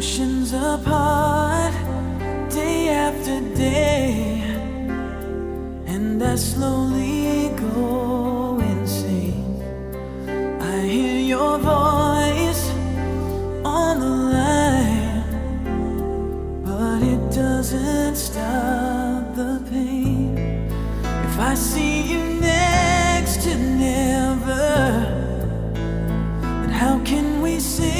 Oceans apart, day after day, and I slowly go insane. I hear your voice on the line, but it doesn't stop the pain. If I see you next to never, then how can we say